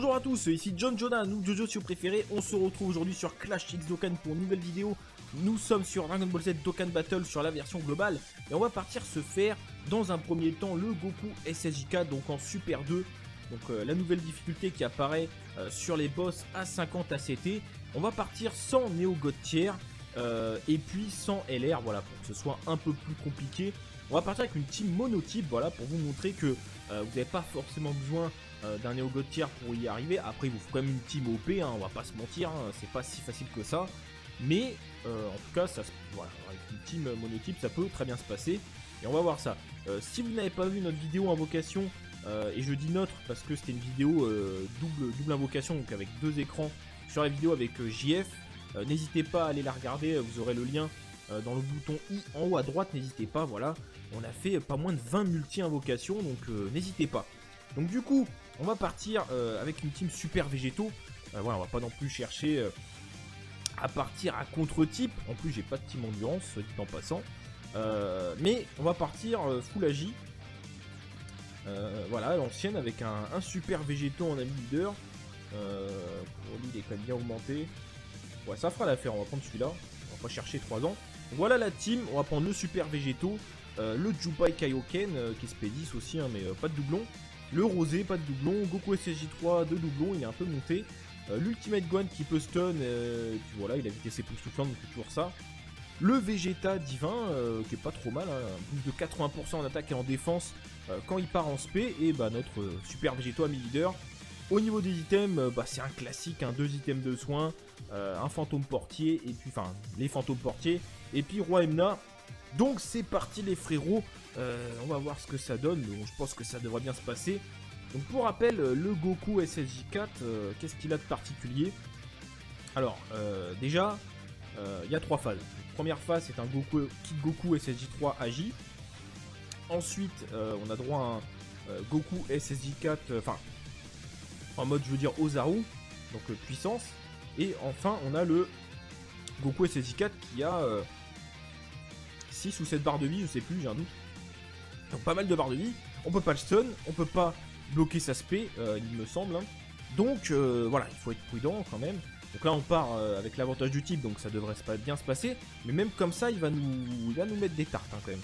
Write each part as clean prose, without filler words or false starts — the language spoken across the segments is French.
Bonjour à tous, ici John Jonan, ou Jojo si vous préférez. On se retrouve aujourd'hui sur Clash X Dokkan pour une nouvelle vidéo. Nous sommes sur Dragon Ball Z Dokkan Battle sur la version globale. Et on va partir se faire dans un premier temps le Goku SSJ4, donc en Super 2. Donc la nouvelle difficulté qui apparaît sur les boss à 50 ACT. On va partir sans Neo God Tier et puis sans LR, voilà, pour que ce soit un peu plus compliqué. On va partir avec une team monotype, voilà, pour vous montrer que vous n'avez pas forcément besoin d'un Neo God Tier pour y arriver. Après, il vous faut quand même une team OP, hein, on va pas se mentir, hein, c'est pas si facile que ça. Mais en tout cas, ça, voilà, avec une team monotype, ça peut très bien se passer. Et on va voir ça. Si vous n'avez pas vu notre vidéo invocation, et je dis notre parce que c'était une vidéo double invocation, donc avec deux écrans sur la vidéo avec JF, n'hésitez pas à aller la regarder, vous aurez le lien dans le bouton I en haut à droite, n'hésitez pas, voilà. On a fait pas moins de 20 multi-invocations, donc n'hésitez pas. Donc du coup, on va partir avec une team super végétaux. Voilà, on va pas non plus chercher à partir à contre-type. En plus, j'ai pas de team endurance, dit en passant. Mais on va partir full agi. Voilà, l'ancienne avec un super végétaux en ami leader. Lui, il est quand même bien augmenté. Ouais, ça fera l'affaire, on va prendre celui-là. On va pas chercher 3 ans. Donc, voilà la team, on va prendre le super végétaux. Le Jubai Kaioken qui est Spédis aussi, hein, mais pas de doublon. Le Rosé, pas de doublon. Goku SSJ3, 2 doublons, il est un peu monté. L'Ultimate Gohan qui peut stun, et puis voilà, il a évité ses pouces soufflants, donc c'est toujours ça. Le Vegeta divin, qui est pas trop mal, hein, plus de 80% en attaque et en défense quand il part en spé. Et bah, notre super végétaux ami leader. Au niveau des items, bah, c'est un classique, hein, 2 items de soins, un fantôme portier, et puis enfin les fantômes portiers, et puis Roi Emna. Donc c'est parti les frérots, on va voir ce que ça donne, donc je pense que ça devrait bien se passer. Donc pour rappel, le Goku SSJ4, qu'est-ce qu'il a de particulier? Alors déjà, il y a 3 phases. La première phase c'est un Goku, Kid Goku SSJ3 Agi. Ensuite on a droit à un Goku SSJ4, enfin en mode je veux dire Ozaru, donc puissance. Et enfin on a le Goku SSJ4 qui a 6 ou 7 barres de vie, je sais plus, j'ai un doute. Donc pas mal de barres de vie. On peut pas le stun, on peut pas bloquer sa spé, il me semble. Hein. Donc voilà, il faut être prudent quand même. Donc là on part avec l'avantage du type, donc ça devrait bien se passer. Mais même comme ça, il va nous mettre des tartes hein, quand même.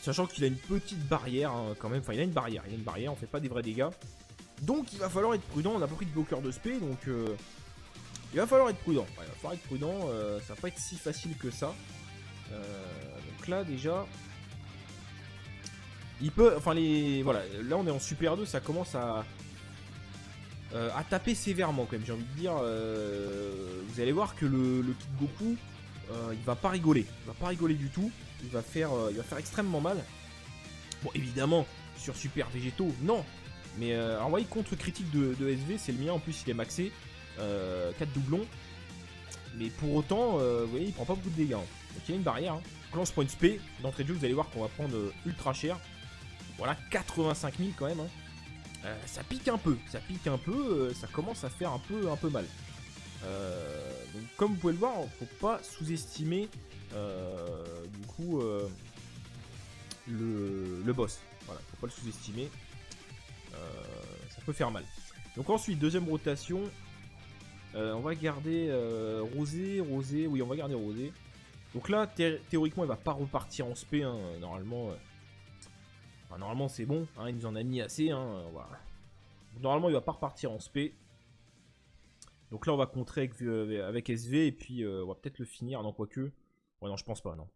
Sachant qu'il a une petite barrière hein, quand même. Enfin il a une barrière, on fait pas des vrais dégâts. Donc il va falloir être prudent, on n'a pas pris de bloqueur de spé, donc il va falloir être prudent. Ouais, il va falloir être prudent, ça va pas être si facile que ça. Donc là déjà il peut, enfin voilà, là on est en Super 2, ça commence à taper sévèrement quand même, j'ai envie de dire. Vous allez voir que le Kid Goku il va pas rigoler, du tout, il va faire extrêmement mal. Bon évidemment sur Super Végétaux non, mais alors vous voyez contre critique de SV c'est le mien, en plus il est maxé, 4 doublons. Mais pour autant, vous voyez, il prend pas beaucoup de dégâts. Hein. Donc il y a une barrière. Hein. Donc là, on se prend une spé. D'entrée de jeu, vous allez voir qu'on va prendre ultra cher. Voilà, 85 000 quand même. Hein. Ça pique un peu. Ça commence à faire un peu mal. Donc comme vous pouvez le voir, faut pas sous-estimer du coup le boss. Voilà, faut pas le sous-estimer. Ça peut faire mal. Donc ensuite, deuxième rotation. On va garder Rosé, oui on va garder Rosé. Donc là théoriquement il va pas repartir en spé hein, normalement. Enfin, normalement c'est bon, hein, il nous en a mis assez hein, voilà. Normalement il va pas repartir en spé. Donc là on va contrer avec SV et puis on va peut-être le finir, non quoique. Ouais non je pense pas, non.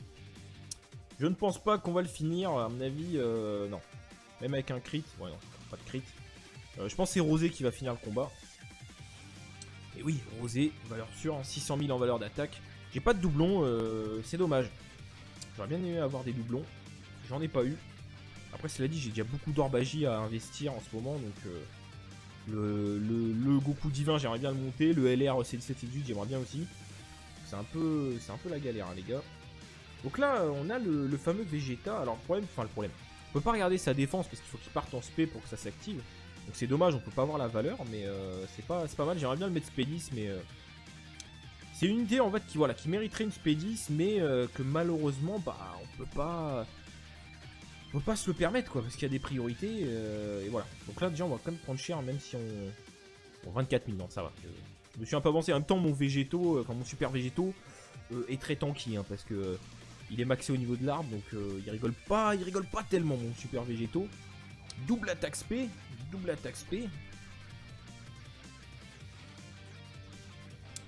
Je ne pense pas qu'on va le finir, à mon avis non. Même avec un crit, ouais non, pas de crit. Je pense que c'est Rosé qui va finir le combat. Et oui, Rosé, valeur sûre, 600 000 en valeur d'attaque. J'ai pas de doublon, c'est dommage. J'aurais bien aimé avoir des doublons. J'en ai pas eu. Après, cela dit, j'ai déjà beaucoup d'orbagie à investir en ce moment. Donc, le Goku divin, j'aimerais bien le monter. Le LR C17-18, j'aimerais bien aussi. C'est un peu la galère, hein, les gars. Donc là, on a le fameux Vegeta. Alors, le problème. On peut pas regarder sa défense parce qu'il faut qu'il parte en spé pour que ça s'active. Donc c'est dommage, on peut pas avoir la valeur, mais c'est pas mal. J'aimerais bien le mettre Spédis, mais c'est une unité en fait qui mériterait une Spédis, mais que malheureusement on peut pas se le permettre quoi, parce qu'il y a des priorités et voilà. Donc là déjà on va quand même prendre cher, même si on Bon, 24 000, non, ça va. Je me suis un peu avancé. En même temps, mon végéto, enfin mon super végéto, est très tanky, hein, parce que il est maxé au niveau de l'arbre, donc il rigole pas tellement, mon super végéto. Double attaque spé, double attaque spé.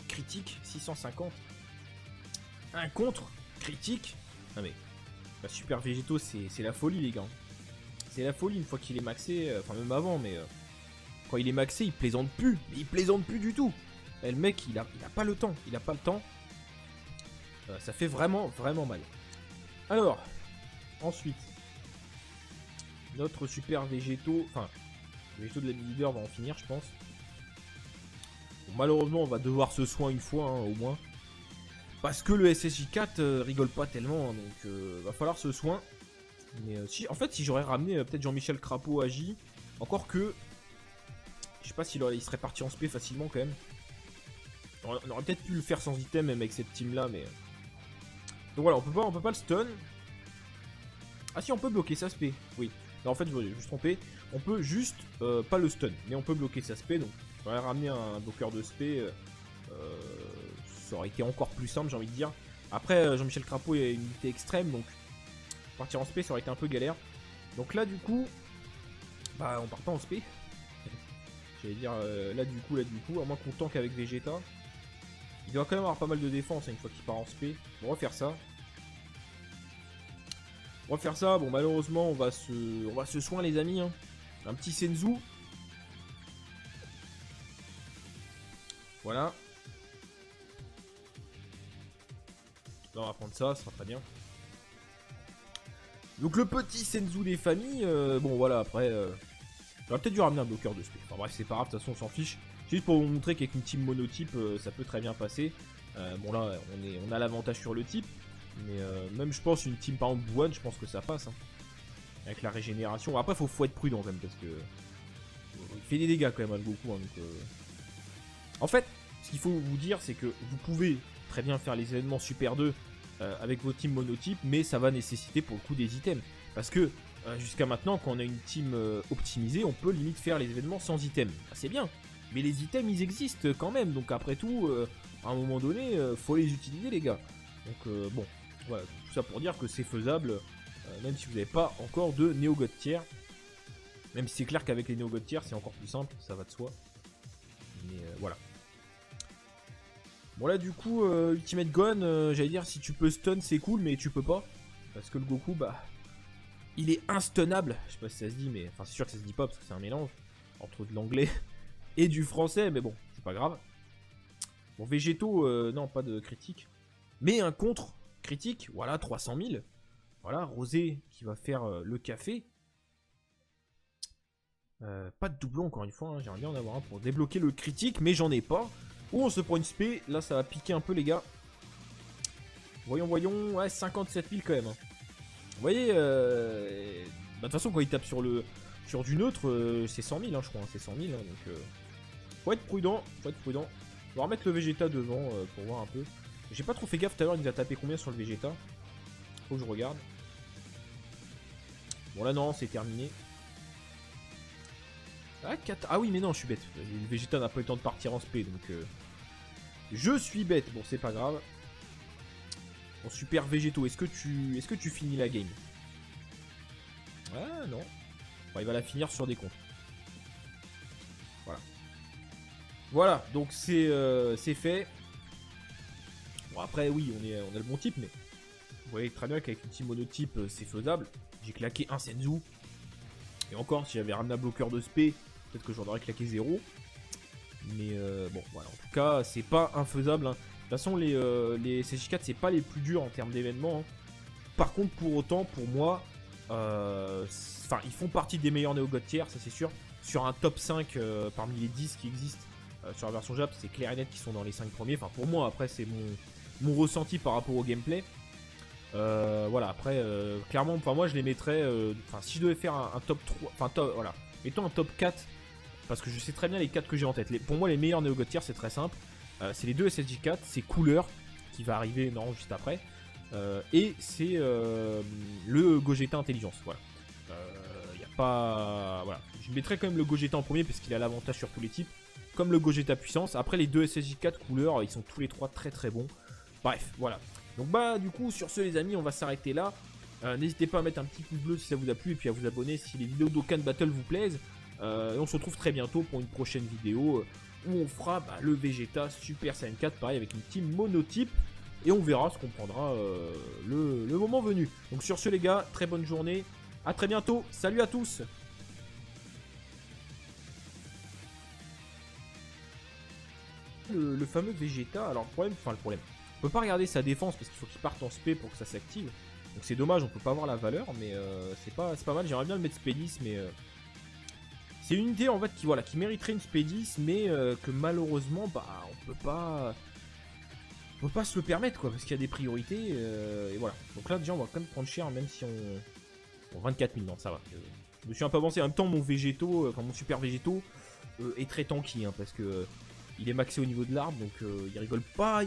Critique, 650. Un contre, critique. Non mais, la super végéto, c'est la folie, les gars. C'est la folie une fois qu'il est maxé, enfin même avant, mais quand il est maxé, il plaisante plus. Mais il plaisante plus du tout. Et le mec, il a pas le temps. Il a pas le temps. Ça fait vraiment mal. Alors, ensuite, notre super végéto, enfin, le végéto de la leader va en finir, je pense. Bon, malheureusement, on va devoir se soin une fois, hein, au moins. Parce que le SSJ4 rigole pas tellement, hein, donc va falloir se soin. Mais si, en fait, si j'aurais ramené peut-être Jean-Michel Crapaud à J, encore que, je sais pas s'il il serait parti en spé facilement quand même. On aurait peut-être pu le faire sans item même avec cette team là, mais donc voilà, on peut pas le stun. Ah si, on peut bloquer sa spé. Oui. Non, en fait, je me suis trompé. On peut juste pas le stun, mais on peut bloquer sa spé. Donc, j'aurais ramené un bloqueur de spé. Ça aurait été encore plus simple, j'ai envie de dire. Après, Jean-Michel Crapaud est une unité extrême, donc partir en spé, ça aurait été un peu galère. Donc là, du coup, bah, on part pas en spé. J'allais dire, là, du coup, à moins qu'on tank avec Vegeta. Il doit quand même avoir pas mal de défense, hein, une fois qu'il part en spé. On va faire ça. On va faire ça. Bon, malheureusement, on va se soin, les amis. Hein. Un petit Senzu. Voilà. Là, on va prendre ça, ça sera très bien. Donc, le petit Senzu des familles. Bon, voilà, après. J'aurais peut-être dû ramener un bloqueur de spé. Enfin, bref, c'est pas grave, de toute façon, on s'en fiche. Juste pour vous montrer qu'avec une team monotype, ça peut très bien passer. Bon, là, on a l'avantage sur le type. Mais même, je pense, une team par exemple One, je pense que ça passe. Hein. Avec la régénération. Après, faut être prudent quand même. Parce que. Il fait des dégâts quand même, à le Goku. Hein, donc, en fait, ce qu'il faut vous dire, c'est que vous pouvez très bien faire les événements Super 2 avec vos teams monotypes. Mais ça va nécessiter pour le coup des items. Parce que. Jusqu'à maintenant, quand on a une team optimisée, on peut limite faire les événements sans items. Ah, c'est bien, mais les items ils existent quand même, donc après tout, à un moment donné, faut les utiliser les gars. Donc bon, voilà, tout ça pour dire que c'est faisable, même si vous n'avez pas encore de Neo God Tier. Même si c'est clair qu'avec les Neo God Tier, c'est encore plus simple, ça va de soi. Mais voilà. Bon là du coup, Ultimate Gon, j'allais dire si tu peux stun c'est cool, mais tu peux pas. Parce que le Goku, bah... il est instunnable, je sais pas si ça se dit, mais enfin c'est sûr que ça se dit pas parce que c'est un mélange entre de l'anglais et du français, mais bon, c'est pas grave. Bon, Végéto, non, pas de critique, mais un contre critique, voilà, 300 000. Voilà, Rosé qui va faire le café. Pas de doublon encore une fois, hein, j'aimerais bien en avoir un pour débloquer le critique, mais j'en ai pas. Oh, on se prend une spé, là ça va piquer un peu les gars. Voyons, ouais, 57 000 quand même. Hein. Vous voyez, de toute façon, quand il tape sur du neutre, c'est 100 000, hein, je crois. Hein, c'est 100 000, hein, donc faut être prudent. On va remettre le Vegeta devant pour voir un peu. J'ai pas trop fait gaffe tout à l'heure, il nous a tapé combien sur le Vegeta. Faut que je regarde. Bon, là, non, c'est terminé. Ah, 4... ah oui, mais non, je suis bête. Le Vegeta n'a pas eu le temps de partir en spé, donc je suis bête. Bon, c'est pas grave. Bon, super végétaux, est-ce que tu finis la game? Ah non. Bon, il va la finir sur des comptes. Voilà. Voilà, donc c'est fait. Bon après oui, on a le bon type, mais vous voyez très bien qu'avec une team monotype c'est faisable. J'ai claqué un Senzu. Et encore, si j'avais ramené un bloqueur de spé, peut-être que j'en aurais claqué 0. Mais bon, voilà, en tout cas, c'est pas infaisable. Hein. De toute façon, les SSJ4, c'est pas les plus durs en termes d'événements. Hein. Par contre, pour autant, pour moi, ils font partie des meilleurs Neo God Tier, ça c'est sûr. Sur un top 5 parmi les 10 qui existent sur la version Jap, c'est clair et net qui sont dans les 5 premiers. Enfin, pour moi, après, c'est mon ressenti par rapport au gameplay. Voilà, après, clairement, moi je les mettrais. Si je devais faire un top 3, voilà, mettons un top 4. Parce que je sais très bien les 4 que j'ai en tête. Pour moi, les meilleurs Neo God Tier, c'est très simple. C'est les deux SSJ4, c'est Couleur qui va arriver juste après. Et c'est le Gogeta Intelligence. Voilà. Y a pas. Voilà. Je mettrais quand même le Gogeta en premier parce qu'il a l'avantage sur tous les types. comme le Gogeta puissance. Après les deux SSJ4 couleurs, ils sont tous les trois très très bons. Bref, voilà. Donc bah du coup sur ce les amis, on va s'arrêter là. N'hésitez pas à mettre un petit pouce bleu si ça vous a plu et puis à vous abonner si les vidéos d'Okkan Battle vous plaisent. Et on se retrouve très bientôt pour une prochaine vidéo où on fera le Vegeta Super Saiyan 4 pareil avec une team monotype. Et on verra ce qu'on prendra le moment venu. Donc sur ce les gars, très bonne journée. A très bientôt. Salut à tous. Le fameux Vegeta, alors le problème, on peut pas regarder sa défense parce qu'il faut qu'il parte en spé pour que ça s'active. Donc c'est dommage, on peut pas voir la valeur, mais c'est pas mal. J'aimerais bien le mettre spé 10, mais c'est une unité en fait qui mériterait une spé 10, mais que malheureusement on peut pas se le permettre quoi, parce qu'il y a des priorités et voilà. Donc là déjà on va quand même prendre cher, même si on... Bon 24 000, non ça va. Je me suis un peu avancé, en même temps mon Végéto, mon super Végéto est très tanky hein, parce que il est maxé au niveau de l'arbre, donc il rigole pas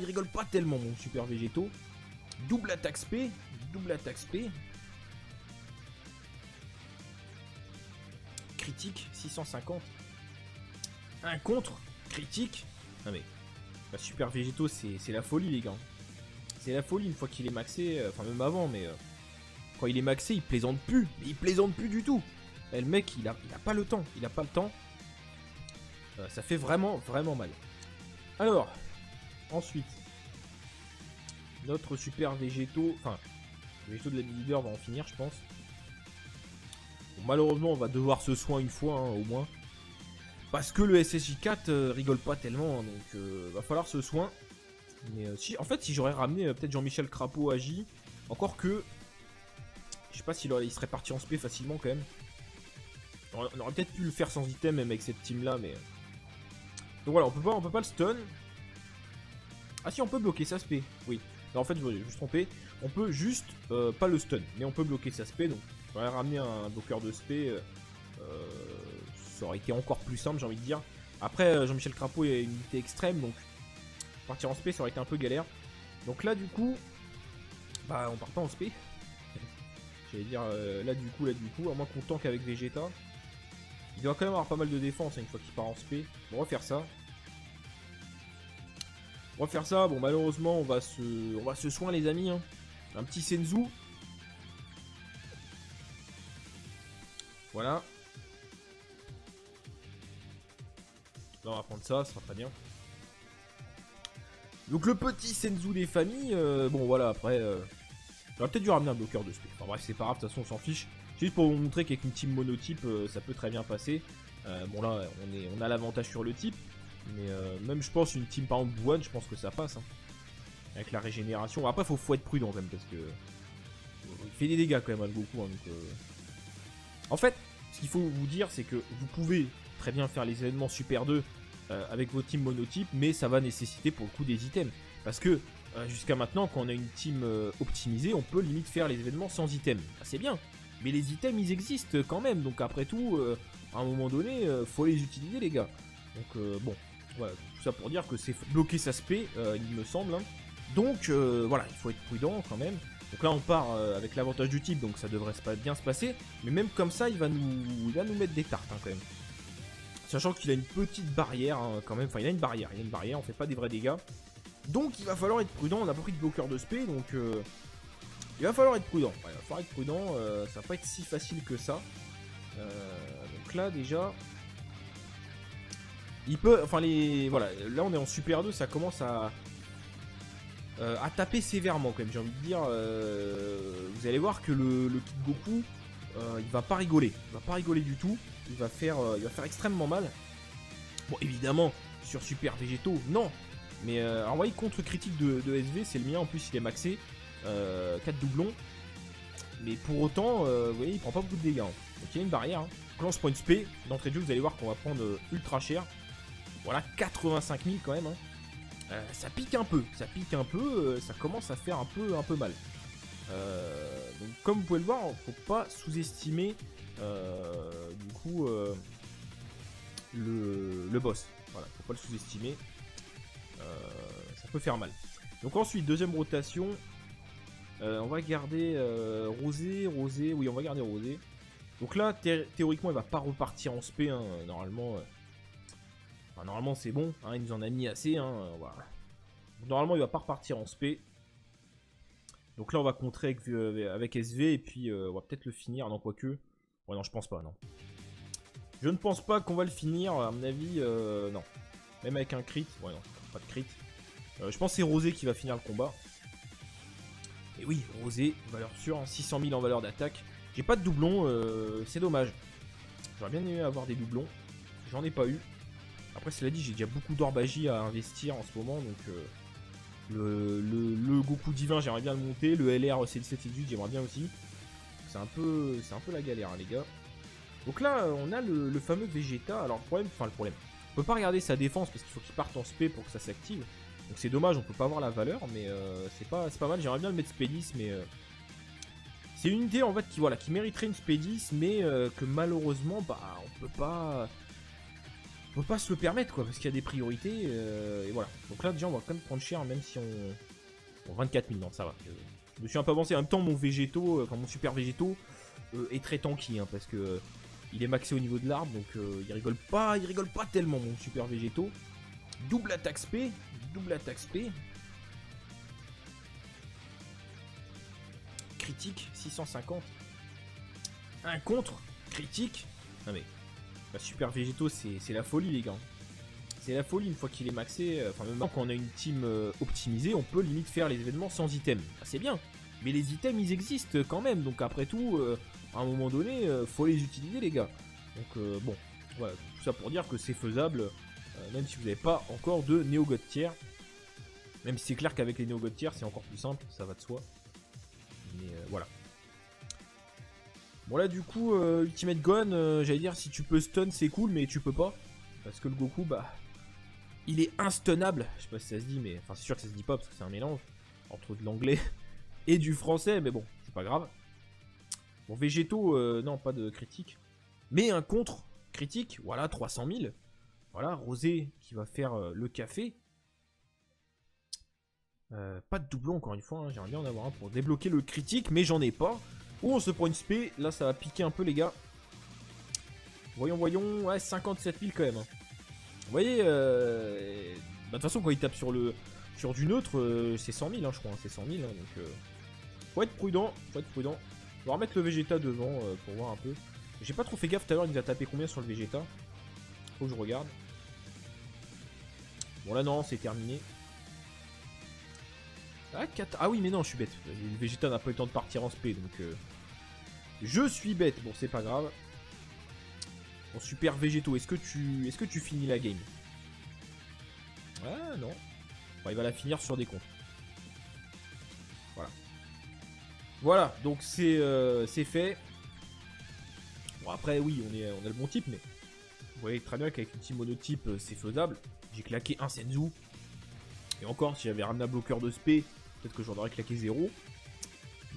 tellement mon super Végéto. Double attaque spé, critique 650. Un contre critique. Non mais la super Végéto c'est la folie les gars. C'est la folie une fois qu'il est maxé, enfin même avant, mais quand il est maxé il plaisante plus, il plaisante plus du tout. Et le mec il a pas le temps, ça fait vraiment mal. Alors, ensuite, notre super Végéto, enfin, le Végéto de la leader va en finir, je pense. Bon, malheureusement, on va devoir se soin une fois, hein, au moins. Parce que le SSJ4 rigole pas tellement, hein, donc va falloir se soin. Mais en fait, si j'aurais ramené peut-être Jean-Michel Crapaud à J, encore que, je sais pas s'il serait parti en spé facilement quand même. On aurait peut-être pu le faire sans item, même avec cette team là, mais... Donc voilà, on peut pas le stun. Ah si, on peut bloquer sa spé. Oui. Non, en fait, je me suis trompé. On peut juste pas le stun, mais on peut bloquer sa spé. Donc, j'aurais ramené un bloqueur de spé. Ça aurait été encore plus simple, j'ai envie de dire. Après, Jean-Michel Crapaud est une unité extrême, donc partir en spé, ça aurait été un peu galère. Donc là, du coup, on part pas en spé. J'allais dire là du coup, à moins qu'on tank avec Vegeta. Il doit quand même avoir pas mal de défense hein, une fois qu'il part en spé. On va refaire ça. Bon malheureusement on va se soin les amis hein. Un petit Senzu. Voilà. Là on va prendre ça, ça sera très bien. Donc le petit Senzu des familles, bon voilà après j'aurais peut-être dû ramener un bloqueur de spé. Enfin bref c'est pas grave, de toute façon on s'en fiche. Juste pour vous montrer qu'avec une team monotype ça peut très bien passer. Bon là on a l'avantage sur le type. Mais même je pense une team par exemple One, je pense que ça passe hein, avec la régénération. Après faut être prudent quand même parce que il fait des dégâts quand même à Goku hein, donc, en fait ce qu'il faut vous dire c'est que vous pouvez très bien faire les événements Super 2 avec vos teams monotypes, mais ça va nécessiter pour le coup des items. Parce que jusqu'à maintenant quand on a une team optimisée, on peut limite faire les événements sans items. C'est bien, mais les items ils existent quand même, donc après tout à un moment donné faut les utiliser les gars. Donc bon, voilà, tout ça pour dire que c'est bloquer sa spé, il me semble. Hein. Donc voilà, il faut être prudent quand même. Donc là on part avec l'avantage du type, donc ça devrait bien se passer. Mais même comme ça, il va nous mettre des tartes hein, quand même. Sachant qu'il a une petite barrière hein, quand même. Enfin il a une barrière, on fait pas des vrais dégâts. Donc il va falloir être prudent, on a pas pris de bloqueur de spé, donc il va falloir être prudent. Ouais, il va falloir être prudent, ça va pas être si facile que ça. Donc là déjà... Il peut, enfin voilà, là on est en Super 2, ça commence à taper sévèrement quand même, j'ai envie de dire. Vous allez voir que le Kid Goku, il va pas rigoler, du tout. Il va faire extrêmement mal. Bon évidemment sur Super Végéto, non. Mais alors vous voyez contre critique de SV, c'est le mien, en plus il est maxé, 4 doublons. Mais pour autant, vous voyez, il prend pas beaucoup de dégâts. Hein. Donc il y a une barrière. Hein. Donc là on se prend une spé, d'entrée de jeu vous allez voir qu'on va prendre ultra cher. Voilà, 85 000 quand même. Hein. Ça pique un peu, ça commence à faire un peu mal. Donc comme vous pouvez le voir, faut pas sous-estimer du coup le boss. Voilà, faut pas le sous-estimer. Ça peut faire mal. Donc ensuite, deuxième rotation. On va garder Rosé, oui on va garder Rosé. Donc là, théoriquement, il va pas repartir en spé, hein, normalement. Enfin, normalement c'est bon, hein, il nous en a mis assez. Hein, voilà. Normalement il va pas repartir en SP. Donc là on va contrer avec SV et puis on va peut-être le finir. Non, quoique. Ouais, non, je pense pas, non. Je ne pense pas qu'on va le finir, à mon avis, non. Même avec un crit, ouais non, pas de crit. Je pense que c'est Rosé qui va finir le combat. Et oui, Rosé, valeur sûre, hein, 600 000 en valeur d'attaque. J'ai pas de doublon, c'est dommage. J'aurais bien aimé avoir des doublons. J'en ai pas eu. Après, cela dit, j'ai déjà beaucoup d'orbagie à investir en ce moment, donc... le Goku divin, j'aimerais bien le monter. Le LR C17-18, j'aimerais bien aussi. C'est un peu la galère, hein, les gars. Donc là, on a le fameux Vegeta. Alors, le problème, on peut pas regarder sa défense parce qu'il faut qu'il parte en SP pour que ça s'active. Donc c'est dommage, on peut pas voir la valeur, mais c'est pas mal. J'aimerais bien le mettre SP10, mais c'est une unité en fait qui mériterait une SP10, mais que malheureusement, bah, on peut pas se le permettre, quoi, parce qu'il y a des priorités, et voilà. Donc là, déjà, on va quand même prendre cher, même si on... Bon, 24 000, non, ça va. Je me suis un peu avancé. En même temps, mon super végéto est très tanky, hein, parce que il est maxé au niveau de l'arbre, donc il rigole pas tellement, mon super végéto. Double attaque SP. Critique, 650. Un contre, critique. Non mais, la super végéto, c'est la folie, les gars. C'est la folie une fois qu'il est maxé. Enfin, même quand on a une team optimisée, on peut limite faire les événements sans items. Ah, c'est bien. Mais les items, ils existent quand même. Donc après tout, à un moment donné, faut les utiliser, les gars. Donc bon, voilà, tout ça pour dire que c'est faisable, même si vous n'avez pas encore de néo-god tier. Même si c'est clair qu'avec les néo-god tier, c'est encore plus simple, ça va de soi. Mais voilà. Bon là du coup, Ultimate Gon, j'allais dire si tu peux stun c'est cool, mais tu peux pas. Parce que le Goku, bah, il est instunnable. Je sais pas si ça se dit, mais enfin c'est sûr que ça se dit pas parce que c'est un mélange entre de l'anglais et du français, mais bon, c'est pas grave. Bon, Végéto, non, pas de critique. Mais un contre critique, voilà, 300 000. Voilà, Rosé qui va faire le café. Pas de doublon encore une fois, hein. J'aimerais bien en avoir un pour débloquer le critique, mais j'en ai pas. Ou on se prend une spé, là ça va piquer un peu les gars. Voyons, ouais, 57 000 quand même. Hein. Vous voyez, de toute façon quand il tape sur du neutre, c'est 100 000 hein, je crois, hein, c'est 100 000, hein, donc faut être prudent, On va remettre le Vegeta devant pour voir un peu. J'ai pas trop fait gaffe tout à l'heure, il nous a tapé combien sur le Vegeta. Faut que je regarde. Bon là non, c'est terminé. Ah, 4... ah oui mais non, je suis bête. Le Vegeta n'a pas eu le temps de partir en SP, donc je suis bête. Bon, c'est pas grave. Bon, super Végéto, est-ce que tu finis la game? Ah non. Bon, il va la finir sur des comptes. Voilà, donc c'est fait. Bon après oui, on a le bon type, mais vous voyez très bien qu'avec une team monotype c'est faisable. J'ai claqué un Senzu. Et encore, si j'avais ramené un bloqueur de SP, peut-être que j'en aurais claqué 0.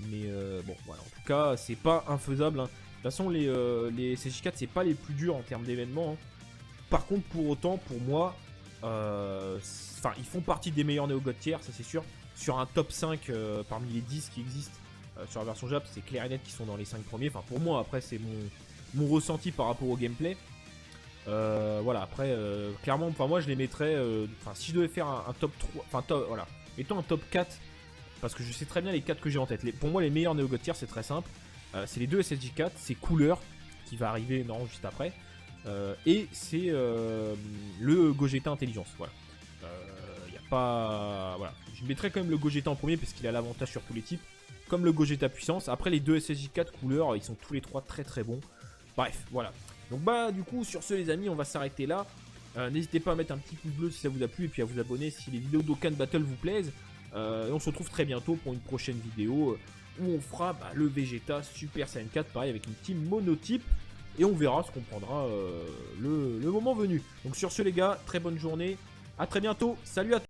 Mais bon, voilà, en tout cas, c'est pas infaisable. Hein. De toute façon, les CJ4, c'est pas les plus durs en termes d'événements. Hein. Par contre, pour autant, pour moi, ils font partie des meilleurs néo-god tier, ça c'est sûr. Sur un top 5 parmi les 10 qui existent sur la version Jap, c'est clair et net qui sont dans les 5 premiers. Enfin, pour moi, après, c'est mon ressenti par rapport au gameplay. Voilà, après, clairement, moi je les mettrais. Si je devais faire un top 3, voilà, mettons un top 4. Parce que je sais très bien les 4 que j'ai en tête. Pour moi, les meilleurs néo-god tier, c'est très simple. C'est les deux SSJ4, c'est Couleur qui va arriver juste après. Et c'est le Gogeta Intelligence. Voilà. Y a pas. Voilà. Je mettrais quand même le Gogeta en premier parce qu'il a l'avantage sur tous les types. Comme le Gogeta Puissance. Après, les deux SSJ4 Couleur, ils sont tous les trois très très bons. Bref, voilà. Donc, bah, du coup, sur ce, les amis, on va s'arrêter là. N'hésitez pas à mettre un petit pouce bleu si ça vous a plu et puis à vous abonner si les vidéos d'Okan Battle vous plaisent. Et on se retrouve très bientôt pour une prochaine vidéo où on fera le Vegeta Super Saiyan 4, pareil avec une team monotype. Et on verra ce qu'on prendra le moment venu. Donc sur ce les gars, très bonne journée. A très bientôt. Salut à tous.